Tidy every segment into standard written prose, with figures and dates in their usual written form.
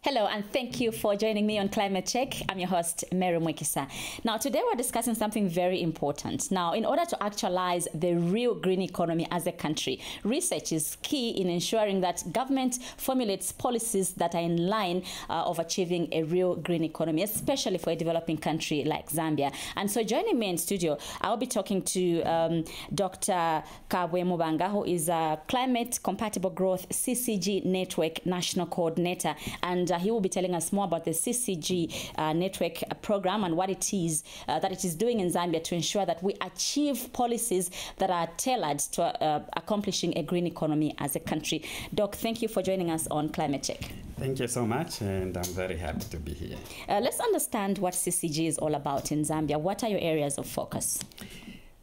Hello, and thank you for joining me on Climate Check. I'm your host, Mary Mwekisa. Now, today we're discussing something very important. Now, in order to actualize the real green economy as a country, research is key in ensuring that government formulates policies that are in line of achieving a real green economy, especially for a developing country like Zambia. And so joining me in studio, I'll be talking to Dr. Kabwe Mubanga, who is a Climate Compatible Growth CCG Network National Coordinator, and he will be telling us more about the CCG network program and what it is that it is doing in Zambia to ensure that we achieve policies that are tailored to accomplishing a green economy as a country. Doc, thank you for joining us on Climate Check. Thank you so much, and I'm very happy to be here. Let's understand what CCG is all about in Zambia. What are your areas of focus?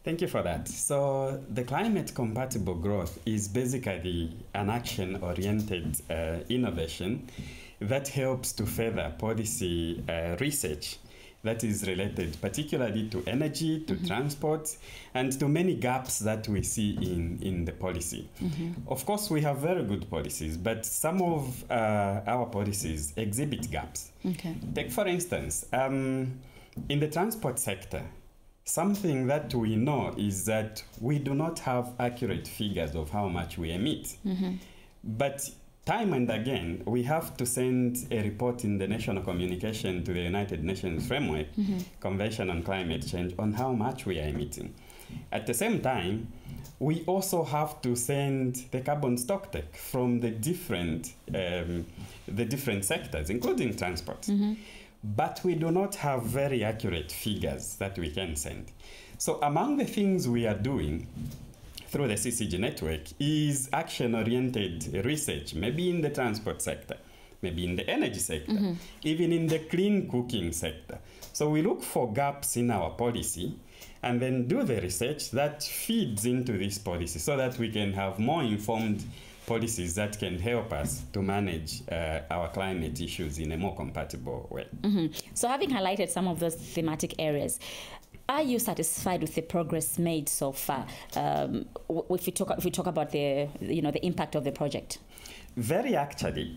Thank you for that. So the climate compatible growth is basically an action-oriented innovation that helps to further policy research that is related particularly to energy, to transport, and to many gaps that we see in the policy. Of course, we have very good policies, but some of our policies exhibit gaps. Take, for instance, in the transport sector, something that we know is that we do not have accurate figures of how much we emit. But time and again, we have to send a report in the national communication to the United Nations Framework Convention on Climate Change on how much we are emitting. At the same time, we also have to send the carbon stocktake from the different sectors, including transport. But we do not have very accurate figures that we can send. So among the things we are doing through the CCG network is action-oriented research, maybe in the transport sector, maybe in the energy sector, even in the clean cooking sector. So we look for gaps in our policy and then do the research that feeds into this policy so that we can have more informed policies that can help us to manage our climate issues in a more compatible way. So having highlighted some of those thematic areas, are you satisfied with the progress made so far? If we talk about the impact of the project. Very actually.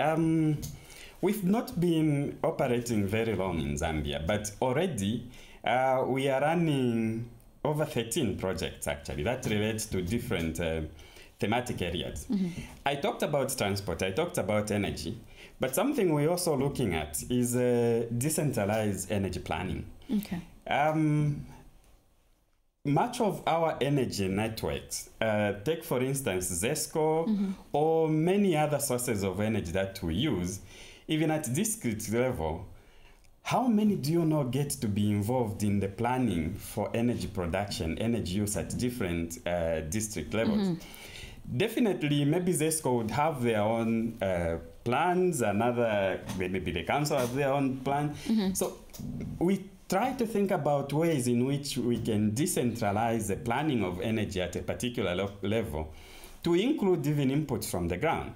We've not been operating very long in Zambia, but already we are running over 13 projects actually that relates to different thematic areas. I talked about transport, I talked about energy, but something we're also looking at is decentralized energy planning. Much of our energy networks, take for instance ZESCO or many other sources of energy that we use, even at district level, how many do you know get to be involved in the planning for energy production, energy use at different district levels? Definitely, maybe ZESCO would have their own plans, maybe the council has their own plan. So we try to think about ways in which we can decentralize the planning of energy at a particular level to include even inputs from the ground.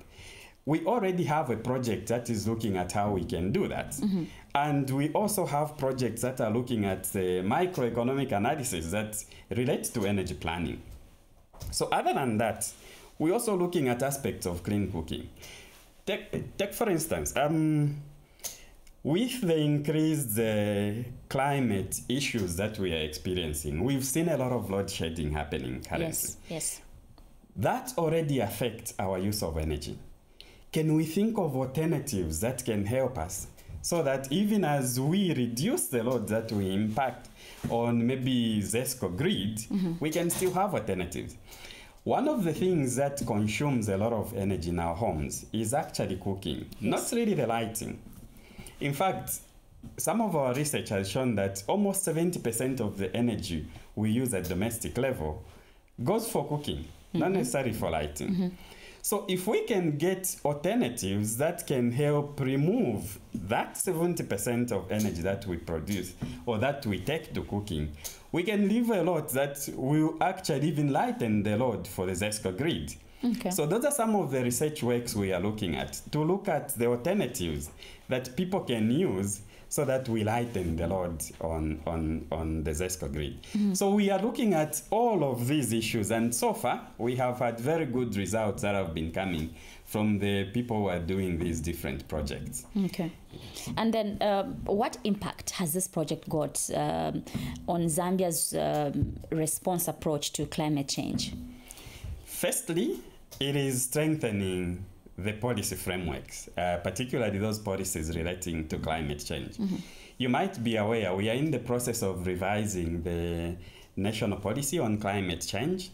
We already have a project that is looking at how we can do that. And we also have projects that are looking at the microeconomic analysis that relates to energy planning. So other than that, we're also looking at aspects of clean cooking. Take for instance, with the increased climate issues that we are experiencing, we've seen a lot of load shedding happening currently. Yes. That already affects our use of energy. Can we think of alternatives that can help us so that even as we reduce the load that we impact on maybe ZESCO grid, we can still have alternatives? One of the things that consumes a lot of energy in our homes is actually cooking, not really the lighting. In fact, some of our research has shown that almost 70% of the energy we use at domestic level goes for cooking, not necessarily for lighting. So if we can get alternatives that can help remove that 70% of energy that we produce or that we take to cooking, we can leave a lot that will actually even lighten the load for the ZESCO grid. So those are some of the research works we are looking at, to look at the alternatives that people can use so that we lighten the load on the ZESCO grid. So we are looking at all of these issues, and so far we have had very good results that have been coming from the people who are doing these different projects. Okay. And then what impact has this project got on Zambia's response approach to climate change? Firstly, it is strengthening the policy frameworks, particularly those policies relating to climate change. You might be aware we are in the process of revising the national policy on climate change,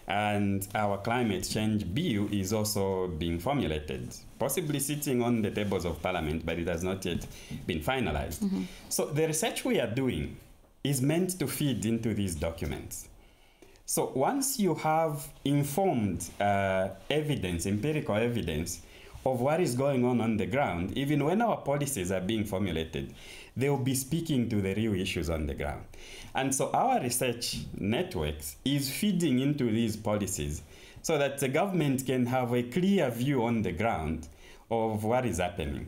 and our climate change bill is also being formulated, possibly sitting on the tables of Parliament, but it has not yet been finalized. So the research we are doing is meant to feed into these documents. So once you have informed evidence, empirical evidence of what is going on the ground, even when our policies are being formulated, they will be speaking to the real issues on the ground. And so our research networks is feeding into these policies so that the government can have a clear view on the ground of what is happening.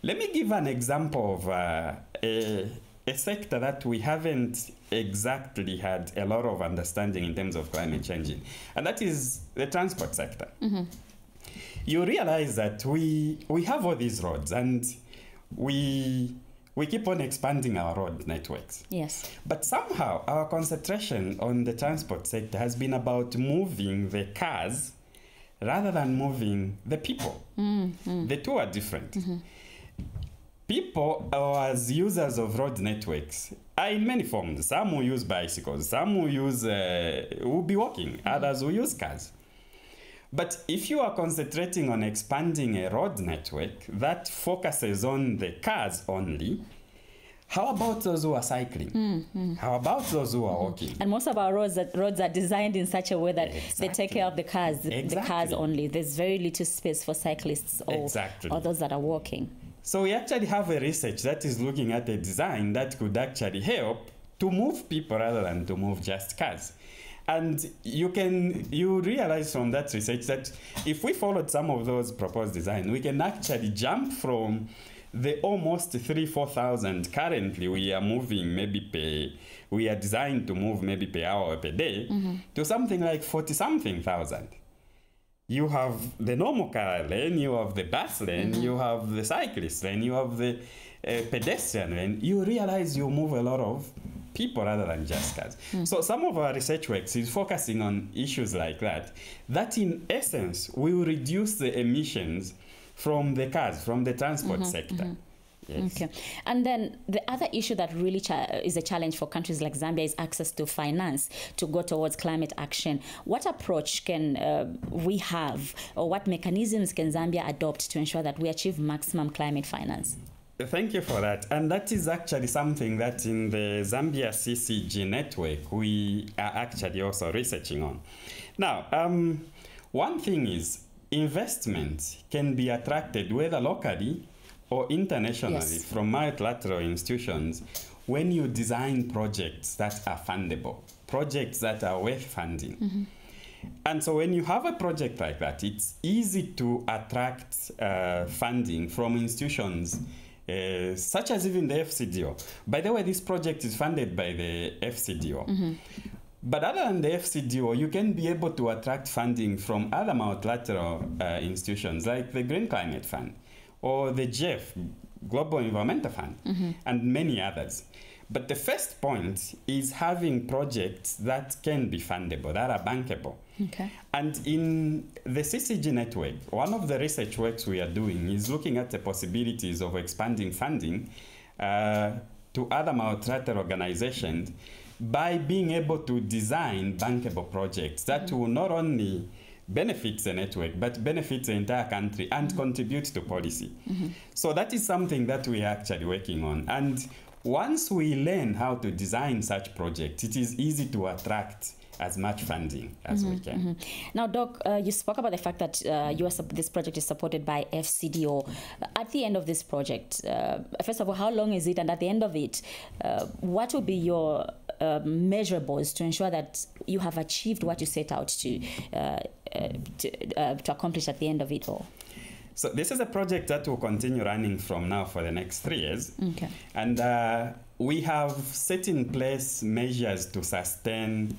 Let me give an example of a sector that we haven't exactly had a lot of understanding in terms of climate change, and that is the transport sector. You realize that we have all these roads, and we keep on expanding our road networks. Yes. But somehow our concentration on the transport sector has been about moving the cars rather than moving the people. The two are different. People, as users of road networks, are in many forms. Some will use bicycles, some will be walking, others will use cars. But if you are concentrating on expanding a road network that focuses on the cars only, how about those who are cycling? How about those who are walking? And most of our roads are designed in such a way that they take care of the cars, the cars only. There's very little space for cyclists or those that are walking. So we actually have a research that is looking at a design that could actually help to move people rather than to move just cars. And you realize from that research that if we followed some of those proposed designs, we can actually jump from the almost 3,000-4,000 currently we are moving we are designed to move maybe per hour or per day, to something like 40-something thousand. You have the normal car lane, you have the bus lane, you have the cyclist lane, you have the pedestrian lane. You realize you move a lot of people rather than just cars. So some of our research work is focusing on issues like that in essence will reduce the emissions from the cars, from the transport sector. Yes. Okay. And then the other issue that really is a challenge for countries like Zambia is access to finance to go towards climate action. What approach can we have, or what mechanisms can Zambia adopt to ensure that we achieve maximum climate finance? Thank you for that. And that is actually something that in the Zambia CCG network, we are actually also researching on. Now, one thing is investment can be attracted whether locally or internationally from multilateral institutions when you design projects that are fundable, projects that are worth funding. And so when you have a project like that, it's easy to attract funding from institutions such as even the FCDO. By the way, this project is funded by the FCDO. But other than the FCDO, you can be able to attract funding from other multilateral institutions like the Green Climate Fund or the GEF, Global Environmental Fund, and many others. But the first point is having projects that can be fundable, that are bankable. Okay. And in the CCG network, one of the research works we are doing is looking at the possibilities of expanding funding to other multilateral organizations by being able to design bankable projects that will not only benefit the network, but benefit the entire country and contribute to policy. So that is something that we are actually working on. And once we learn how to design such projects, it is easy to attract as much funding as we can. Now, Doc, you spoke about the fact that this project is supported by FCDO. At the end of this project, first of all, how long is it? And at the end of it, what will be your measurables to ensure that you have achieved what you set out to accomplish at the end of it all? So this is a project that will continue running from now for the next 3 years. Okay. And we have set in place measures to sustain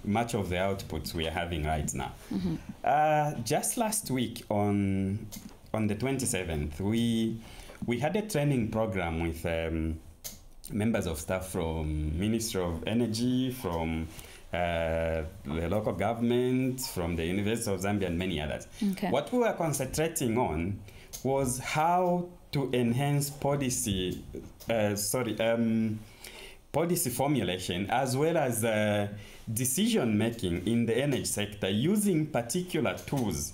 much of the outputs we are having right now. Just last week on the 27th, we had a training program with members of staff from Ministry of Energy, from the local government, from the University of Zambia, and many others. Okay. What we were concentrating on was how to enhance policy formulation as well as decision making in the energy sector using particular tools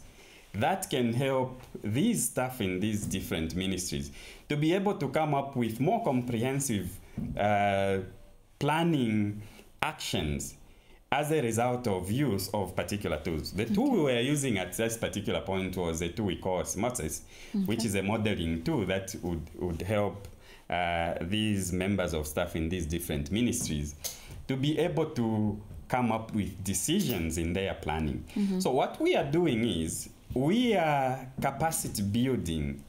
that can help these staff in these different ministries to be able to come up with more comprehensive planning actions as a result of use of particular tools. The tool we were using at this particular point was a tool we call Osmosis, which is a modeling tool that would help these members of staff in these different ministries to be able to come up with decisions in their planning. So what we are doing is we are capacity building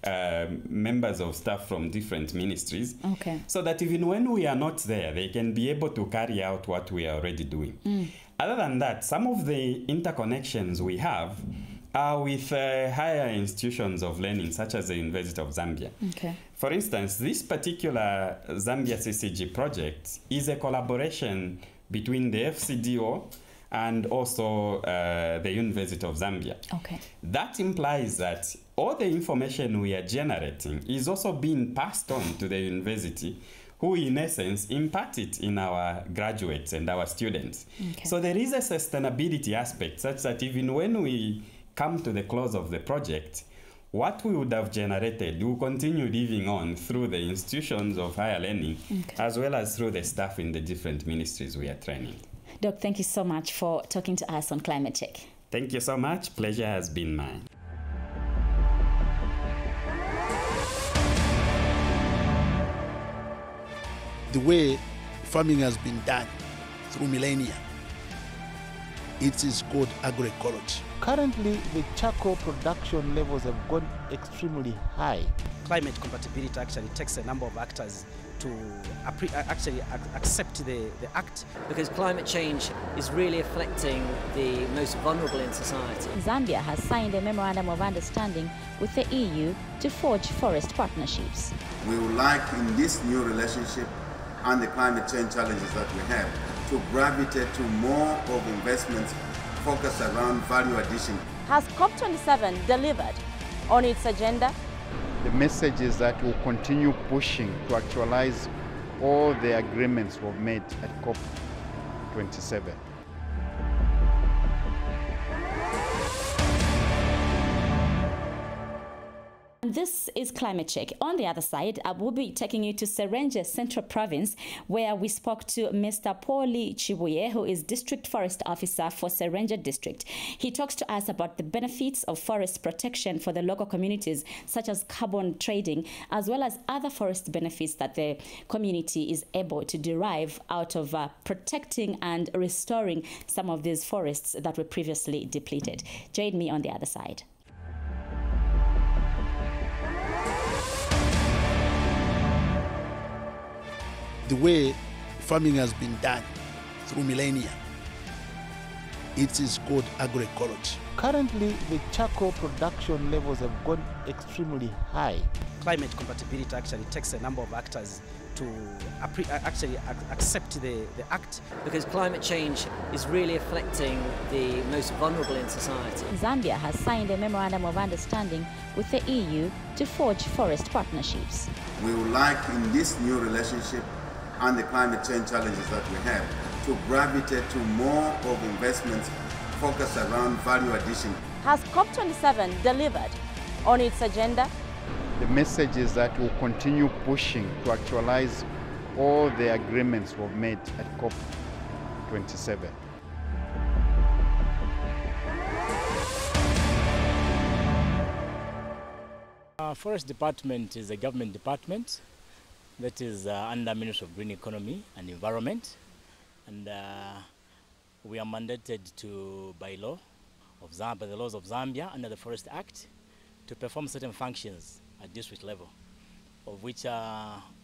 members of staff from different ministries, so that even when we are not there, they can be able to carry out what we are already doing. Other than that, some of the interconnections we have are with higher institutions of learning, such as the University of Zambia. For instance, this particular Zambia CCG project is a collaboration between the FCDO and also the University of Zambia. That implies that all the information we are generating is also being passed on to the university, who in essence impart it in our graduates and our students. So there is a sustainability aspect such that even when we come to the close of the project, what we would have generated will continue living on through the institutions of higher learning, as well as through the staff in the different ministries we are training. Doc, thank you so much for talking to us on Climate Check. Thank you so much. Pleasure has been mine. The way farming has been done through millennia, it is called agroecology. Currently, the charcoal production levels have gone extremely high. Climate compatibility actually takes a number of actors to actually accept the act. Because climate change is really affecting the most vulnerable in society. Zambia has signed a memorandum of understanding with the EU to forge forest partnerships. We would like in this new relationship and the climate change challenges that we have to gravitate to more of investments focused around value addition. Has COP27 delivered on its agenda? The message is that we'll continue pushing to actualize all the agreements we've made at COP27. This is Climate Check. On the other side, I will be taking you to Serenje Central Province, where we spoke to Mr. Pauli Chibuye, who is District Forest Officer for Serenje District. He talks to us about the benefits of forest protection for the local communities, such as carbon trading, as well as other forest benefits that the community is able to derive out of protecting and restoring some of these forests that were previously depleted. Join me on the other side. The way farming has been done through millennia, it is called agroecology. Currently, the charcoal production levels have gone extremely high. Climate compatibility actually takes a number of actors to actually accept the act. Because climate change is really affecting the most vulnerable in society. Zambia has signed a memorandum of understanding with the EU to forge forest partnerships. We would like in this new relationship and the climate change challenges that we have to gravitate to more of investments focused around value addition. Has COP27 delivered on its agenda? The message is that we'll continue pushing to actualize all the agreements we've made at COP27. Forest Department is a government department that is under Ministry of Green Economy and Environment, and we are mandated to by law of Zambia, the laws of Zambia under the Forest Act, to perform certain functions at district level, of which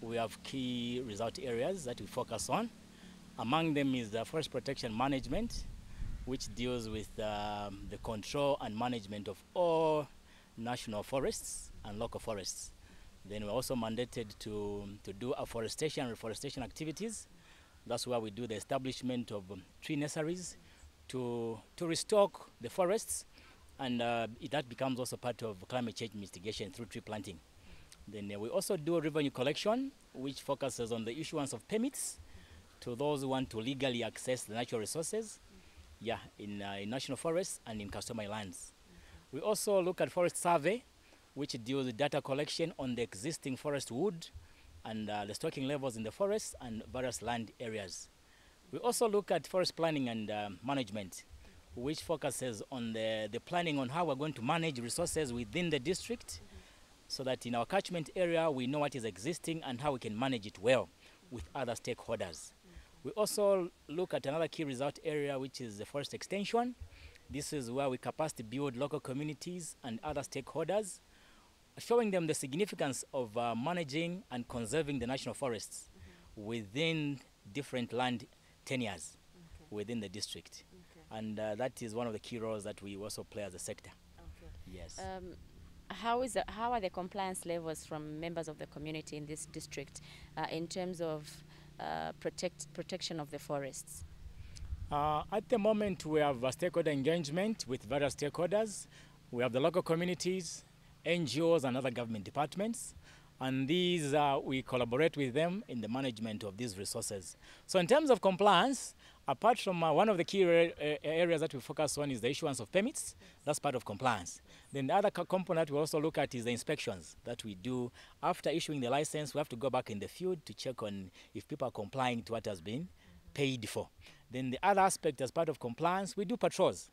we have key result areas that we focus on. Among them is the forest protection management, which deals with the control and management of all national forests and local forests. Then we're also mandated to do afforestation and reforestation activities. That's where we do the establishment of tree nurseries to restock the forests, and that becomes also part of climate change mitigation through tree planting. Then we also do revenue collection, which focuses on the issuance of permits to those who want to legally access the natural resources, in national forests and in customary lands. We also look at forest survey, which deals with data collection on the existing forest wood and the stocking levels in the forests and various land areas. We also look at forest planning and management, which focuses on the planning on how we're going to manage resources within the district, so that in our catchment area we know what is existing and how we can manage it well with other stakeholders. We also look at another key result area, which is the forest extension. This is where we capacity build local communities and other stakeholders, showing them the significance of managing and conserving the national forests within different land tenures within the district. And that is one of the key roles that we also play as a sector. Yes. How are the compliance levels from members of the community in this district in terms of protection of the forests? At the moment, we have a stakeholder engagement with various stakeholders. We have the local communities, NGOs, and other government departments. And these, we collaborate with them in the management of these resources. So in terms of compliance, apart from one of the key areas that we focus on is the issuance of permits. That's part of compliance. Then the other component we also look at is the inspections that we do. After issuing the license, we have to go back in the field to check on if people are complying to what has been paid for. Then the other aspect as part of compliance, we do patrols.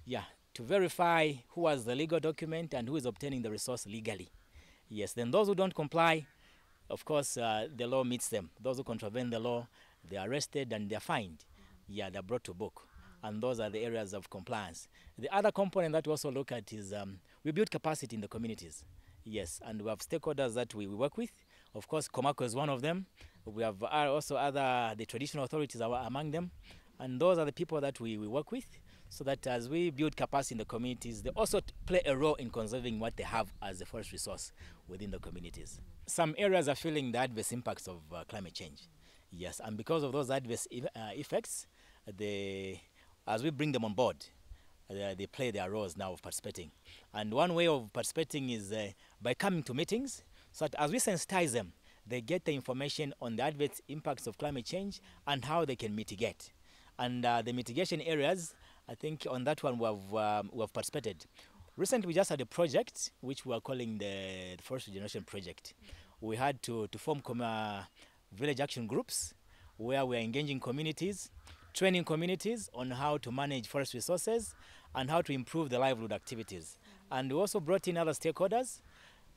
To verify who has the legal document and who is obtaining the resource legally. Yes, then those who don't comply, of course, the law meets them. Those who contravene the law, they are arrested and they are fined. They're brought to book. And those are the areas of compliance. The other component that we also look at is we build capacity in the communities. Yes, and we have stakeholders that we work with. Of course, Komako is one of them. We have also the traditional authorities are among them. And those are the people that we work with, so that as we build capacity in the communities, they also play a role in conserving what they have as a forest resource within the communities. Some areas are feeling the adverse impacts of climate change. Yes, and because of those adverse effects, as we bring them on board, they play their roles now of participating. And one way of participating is by coming to meetings, so that as we sensitize them, they get the information on the adverse impacts of climate change and how they can mitigate. And the mitigation areas, I think on that one we have participated. Recently we just had a project which we are calling the Forest Regeneration Project. We had to form village action groups where we are engaging communities, training communities on how to manage forest resources and how to improve the livelihood activities. And we also brought in other stakeholders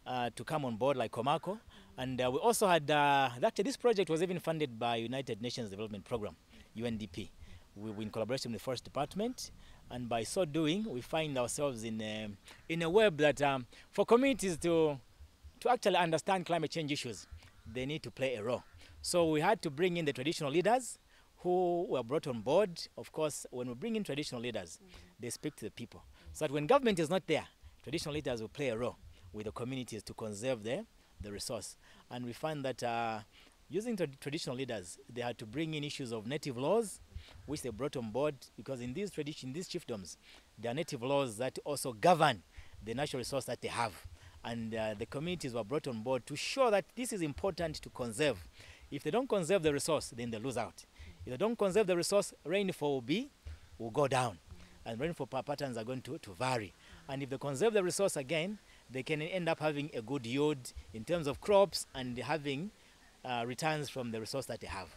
to come on board, like Komako. And we also had, actually this project was even funded by United Nations Development Program, UNDP. We were in collaboration with the Forest Department, and by so doing, we find ourselves in a web that for communities to actually understand climate change issues, they need to play a role. So we had to bring in the traditional leaders who were brought on board. Of course, when we bring in traditional leaders, they speak to the people. So that when government is not there, traditional leaders will play a role with the communities to conserve the resource. And we find that using traditional leaders, they had to bring in issues of native laws, which they brought on board, because in these chiefdoms, there are native laws that also govern the natural resource that they have. And the communities were brought on board to show that this is important to conserve. If they don't conserve the resource, then they lose out. If they don't conserve the resource, rainfall will go down. And rainfall patterns are going to vary. And if they conserve the resource again, they can end up having a good yield in terms of crops and having returns from the resource that they have.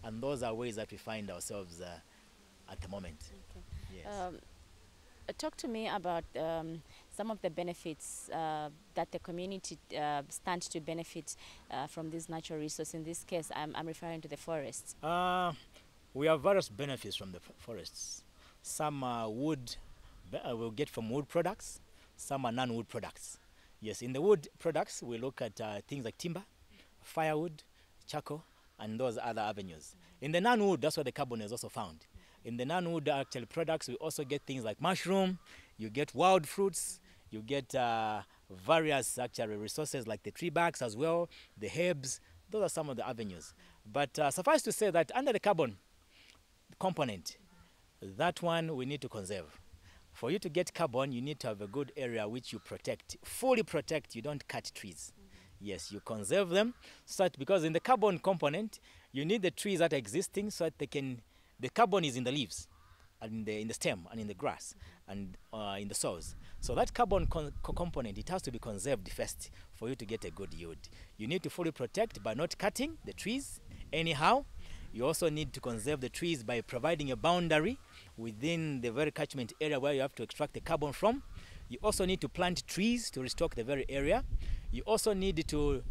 And those are ways that we find ourselves at the moment. Yes. Talk to me about some of the benefits that the community stands to benefit from this natural resource. In this case, I'm referring to the forests. We have various benefits from the forests. Some wood we'll get from wood products. some are non-wood products. Yes, in the wood products, we look at things like timber, firewood, charcoal, and those other avenues. In the non-wood, that's where the carbon is also found. In the non-wood actual products, we also get things like mushroom, you get wild fruits, you get various actual resources like the tree barks as well, the herbs. Those are some of the avenues. But suffice to say that under the carbon component, that one we need to conserve. For you to get carbon, you need to have a good area which you protect. Fully protect, you don't cut trees. Yes, you conserve them, so that because in the carbon component, you need the trees that are existing so that they can, the carbon is in the leaves, and in the stem, and in the grass, and in the soils. So that carbon component, it has to be conserved first for you to get a good yield. You need to fully protect by not cutting the trees anyhow. You also need to conserve the trees by providing a boundary within the very catchment area where you have to extract the carbon from. You also need to plant trees to restock the very area. You also need to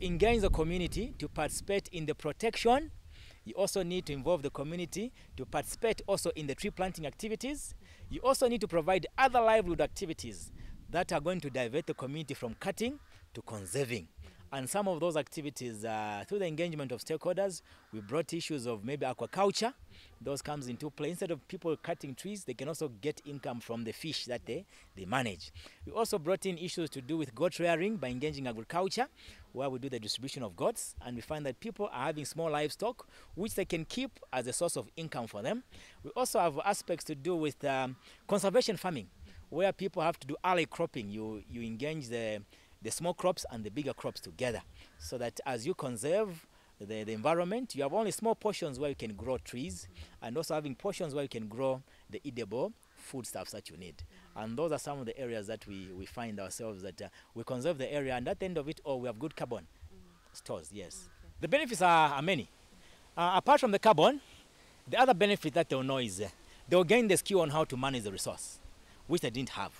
engage the community to participate in the protection. You also need to involve the community to participate also in the tree planting activities. You also need to provide other livelihood activities that are going to divert the community from cutting to conserving. And some of those activities, through the engagement of stakeholders, we brought issues of maybe aquaculture. Those comes into play. Instead of people cutting trees, they can also get income from the fish that they manage. We also brought in issues to do with goat rearing by engaging agriculture, where we do the distribution of goats. And we find that people are having small livestock, which they can keep as a source of income for them. We also have aspects to do with conservation farming, where people have to do early cropping. You engage the small crops and the bigger crops together, so that as you conserve the environment, you have only small portions where you can grow trees, and also having portions where you can grow the edible foodstuffs that you need. And those are some of the areas that we find ourselves that we conserve the area, and at the end of it all, we have good carbon stores, yes. Okay. The benefits are many. Apart from the carbon, the other benefit that they'll know is they'll gain the skill on how to manage the resource, which they didn't have,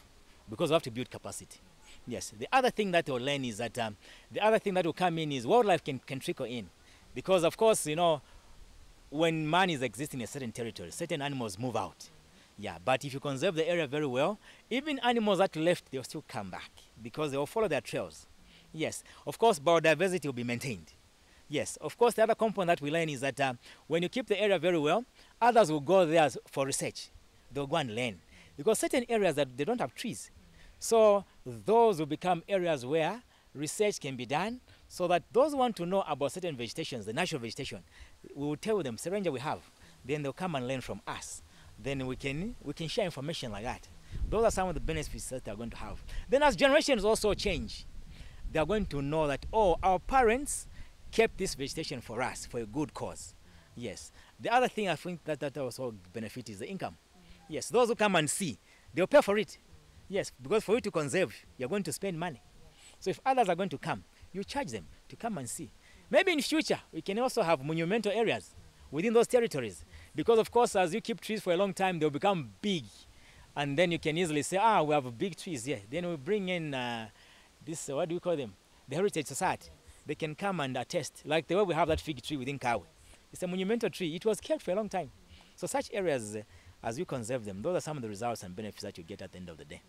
because we have to build capacity. Yes, the other thing that will learn is that the other thing that will come in is wildlife can trickle in. Because, of course, you know, when man is existing in a certain territory, certain animals move out. Yeah, but if you conserve the area very well, even animals that left, they'll still come back because they will follow their trails. Yes, of course, biodiversity will be maintained. Yes, of course, the other component that we learn is that when you keep the area very well, others will go there for research. They'll go and learn. Because certain areas that they don't have trees. So those will become areas where research can be done, so that those who want to know about certain vegetations, the natural vegetation, we will tell them, Serenja we have. Then they'll come and learn from us. Then we can share information like that. Those are some of the benefits that they're going to have. Then as generations also change, they're going to know that, oh, our parents kept this vegetation for us, for a good cause. Yes. The other thing I think that also benefit is the income. Yes, those who come and see, they'll pay for it. Yes, because for you to conserve, you're going to spend money. So if others are going to come, you charge them to come and see. Maybe in future, we can also have monumental areas within those territories. Because of course, as you keep trees for a long time, they'll become big. And then you can easily say, we have big trees here. Then we bring in this, what do we call them? The Heritage Society. They can come and attest. Like the way we have that fig tree within Kabwe. It's a monumental tree. It was kept for a long time. So such areas, as you conserve them, those are some of the results and benefits that you get at the end of the day.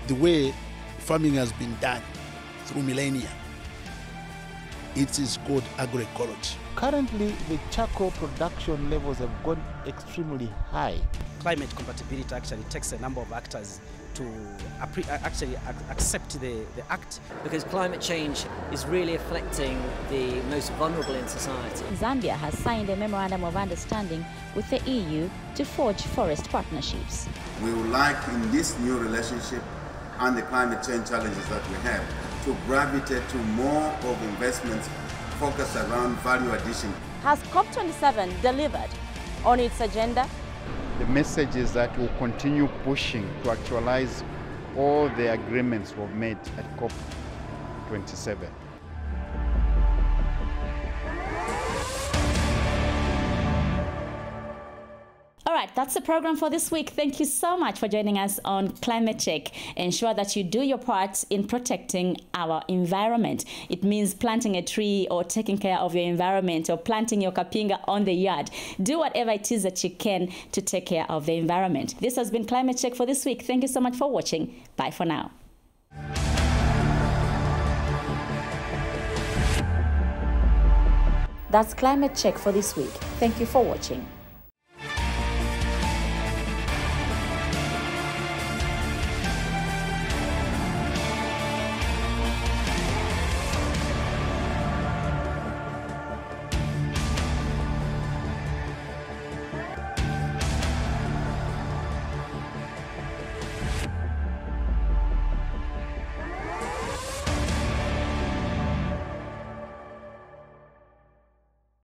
The way farming has been done through millennia, it is called agroecology. Currently, the charcoal production levels have gone extremely high. Climate compatibility actually takes a number of actors to actually accept the act. Because climate change is really affecting the most vulnerable in society. Zambia has signed a memorandum of understanding with the EU to forge forest partnerships. We would like in this new relationship and the climate change challenges that we have to gravitate to more of investments focused around value addition. Has COP27 delivered on its agenda? The message is that we'll continue pushing to actualize all the agreements we've made at COP27. All All right, that's the program for this week. Thank you so much for joining us on Climate Check. Ensure that you do your part in protecting our environment. It means planting a tree or taking care of your environment or planting your kapinga on the yard. Do whatever it is that you can to take care of the environment. This has been Climate Check for this week. Thank you so much for watching. Bye for now. That's Climate Check for this week. Thank you for watching.